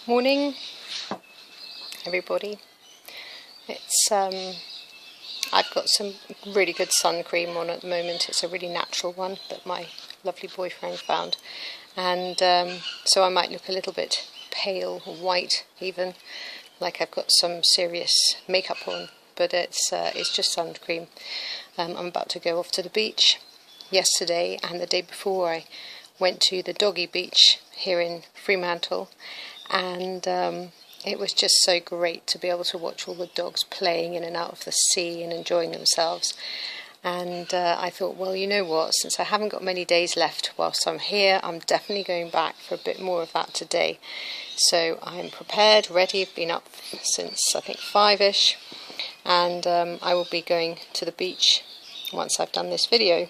Morning, everybody. It's I've got some really good sun cream on at the moment. It's a really natural one that my lovely boyfriend found, and so I might look a little bit pale or white, even like I've got some serious makeup on. But it's just sun cream. I'm about to go off to the beach. Yesterday and the day before, I went to the doggy beach here in Fremantle. And it was just so great to be able to watch all the dogs playing in and out of the sea and enjoying themselves. And I thought, well, you know what, since I haven't got many days left whilst I'm here, I'm definitely going back for a bit more of that today. So I'm prepared, ready. I've been up since I think 5ish, and I will be going to the beach once I've done this video,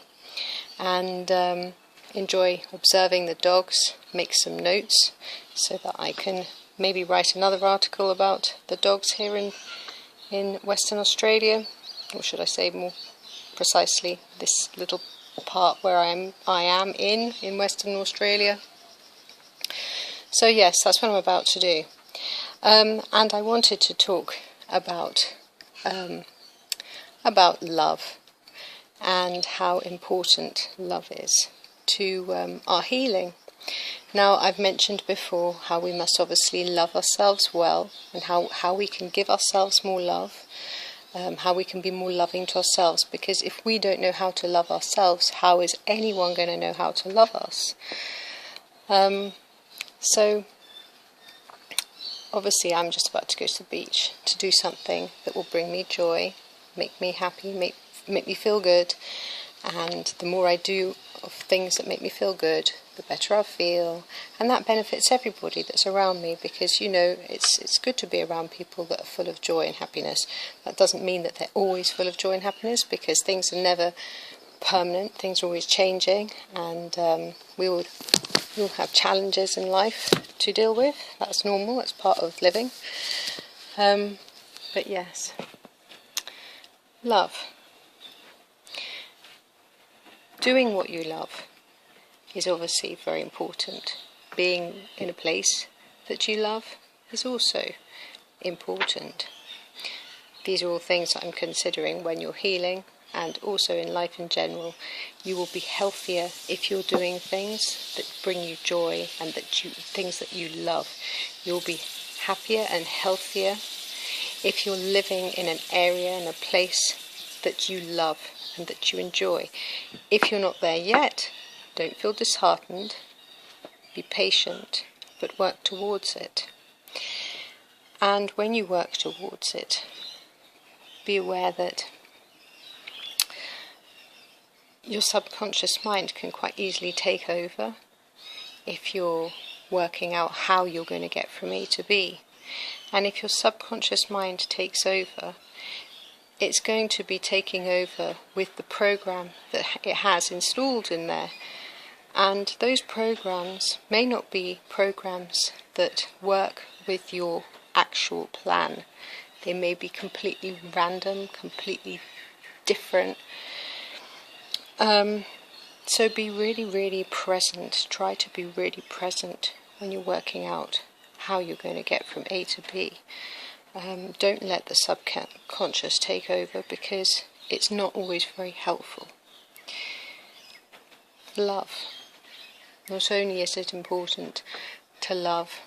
and enjoy observing the dogs, make some notes so that I can maybe write another article about the dogs here in Western Australia, or should I say more precisely this little part where I am in Western Australia. So yes, that's what I'm about to do, and I wanted to talk about love and how important love is to our healing. Now, I've mentioned before how we must obviously love ourselves well, and how we can give ourselves more love, how we can be more loving to ourselves, because if we don't know how to love ourselves, how is anyone going to know how to love us? So obviously I'm just about to go to the beach to do something that will bring me joy, make me happy, make me feel good. And the more I do of things that make me feel good, the better I feel, and that benefits everybody that's around me, because you know it's good to be around people that are full of joy and happiness. That doesn't mean that they're always full of joy and happiness, because things are never permanent, things are always changing, and we'll have challenges in life to deal with. That's normal, that's part of living. But yes, love. Doing what you love is obviously very important. Being in a place that you love is also important. These are all things that I'm considering when you're healing, and also in life in general. You will be healthier if you're doing things that bring you joy and things that you love. You'll be happier and healthier if you're living in an area and a place that you love and that you enjoy. If you're not there yet, don't feel disheartened. Be patient, but work towards it. And when you work towards it, be aware that your subconscious mind can quite easily take over if you're working out how you're going to get from A to B. And if your subconscious mind takes over, it's going to be taking over with the program that it has installed in there. And those programs may not be programs that work with your actual plan. They may be completely random, completely different. So be really, really present. Try to be really present when you're working out how you're going to get from A to B. Don't let the subconscious take over, because it's not always very helpful. Love. Not only is it important to love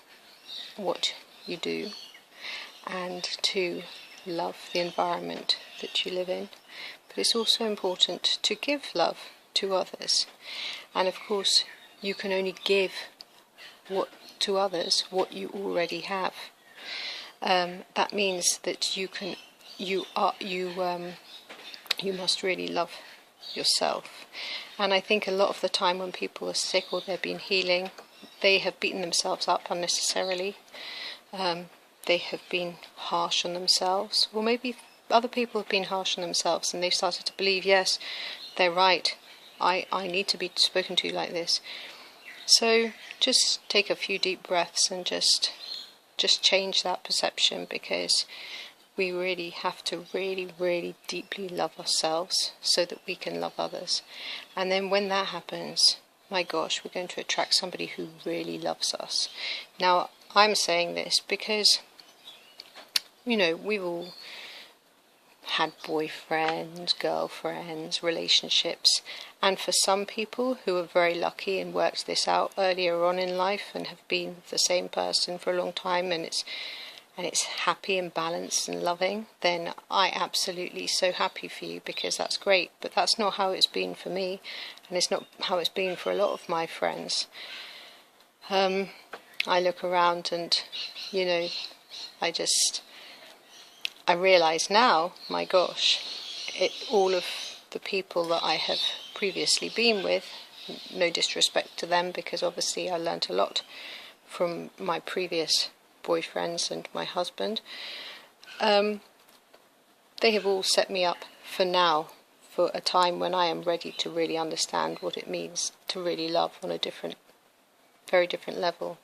what you do and to love the environment that you live in, but it's also important to give love to others. And of course, you can only give to others what you already have. That means that you must really love yourself. And I think a lot of the time when people are sick or they've been healing, they have beaten themselves up unnecessarily. They have been harsh on themselves, or maybe other people have been harsh on themselves, and they've started to believe, yes, they're right, I need to be spoken to like this. So just take a few deep breaths and just change that perception, because we really have to really, really deeply love ourselves so that we can love others. And then when that happens, my gosh, we're going to attract somebody who really loves us. Now, I'm saying this because, you know, we've all had boyfriends, girlfriends, relationships, and for some people who are very lucky and worked this out earlier on in life and have been with the same person for a long time, and it's happy and balanced and loving, then I absolutely so happy for you, because that's great. But that's not how it's been for me, and it's not how it's been for a lot of my friends. I look around and, you know, I realise now, my gosh, all of the people that I have previously been with, no disrespect to them, because obviously I learnt a lot from my previous boyfriends and my husband, they have all set me up for now, for a time when I am ready to really understand what it means to really love on a very different level,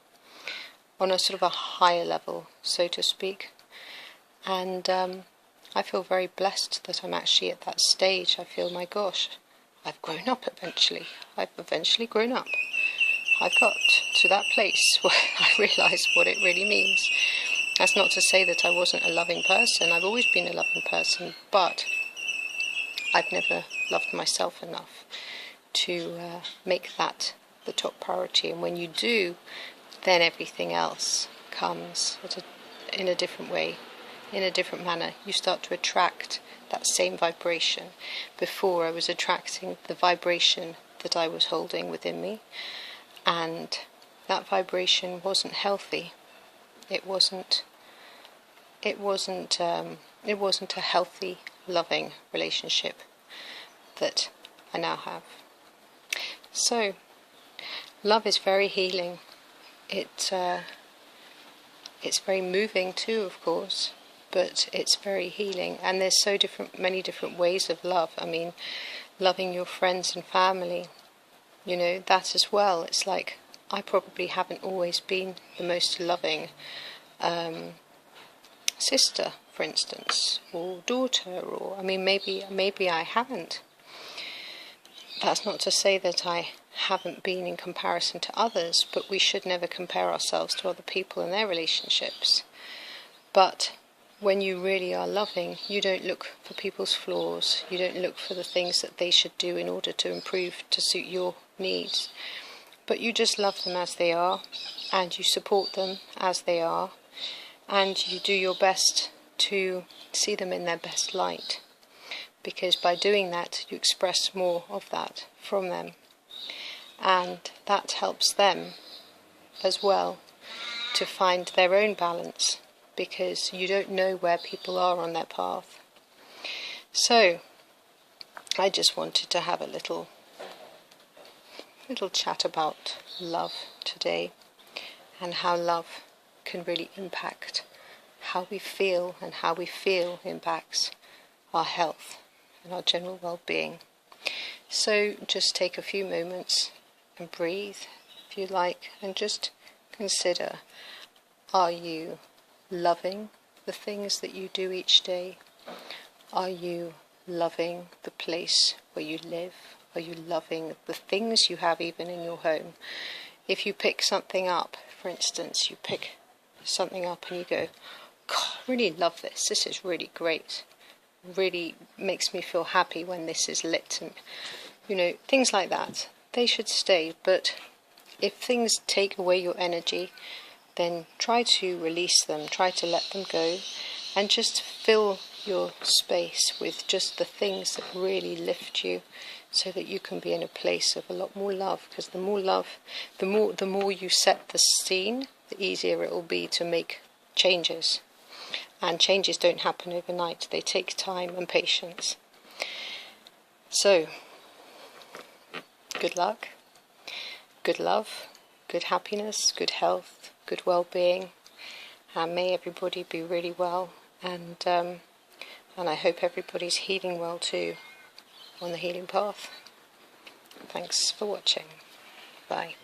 on a sort of a higher level, so to speak. And I feel very blessed that I'm actually at that stage. I feel, my gosh, I've grown up eventually. I've eventually grown up. I've got to that place where I realise what it really means. That's not to say that I wasn't a loving person. I've always been a loving person, but I've never loved myself enough to make that the top priority. And when you do, then everything else comes in a different way, in a different manner. You start to attract that same vibration. Before, I was attracting the vibration that I was holding within me, and that vibration wasn't healthy. It wasn't a healthy, loving relationship that I now have. So, love is very healing. It's very moving too, of course, but it's very healing. And there's many different ways of love. I mean, loving your friends and family, you know, that as well. It's like, I probably haven't always been the most loving sister, for instance, or daughter, or, I mean, maybe I haven't. That's not to say that I haven't been in comparison to others, but we should never compare ourselves to other people and their relationships. But when you really are loving, you don't look for people's flaws, you don't look for the things that they should do in order to improve, to suit your needs, but you just love them as they are, and you support them as they are, and you do your best to see them in their best light, because by doing that you express more of that from them, and that helps them as well to find their own balance, because you don't know where people are on their path. So I just wanted to have a little chat about love today, and how love can really impact how we feel, and how we feel impacts our health and our general well-being. So just take a few moments and breathe, if you like, and just consider, are you loving the things that you do each day? Are you loving the place where you live? Are you loving the things you have even in your home? If you pick something up, for instance, you pick something up and you go, God, I really love this. This is really great. Really makes me feel happy when this is lit, and, you know, things like that. They should stay, but if things take away your energy, then try to release them, try to let them go, and just fill your space with just the things that really lift you, so that you can be in a place of a lot more love. Because the more love, the more you set the scene, the easier it will be to make changes. And changes don't happen overnight. They take time and patience. So, good luck, good love, good happiness, good health, good well-being, and may everybody be really well, and I hope everybody's healing well too, on the healing path. Thanks for watching. Bye.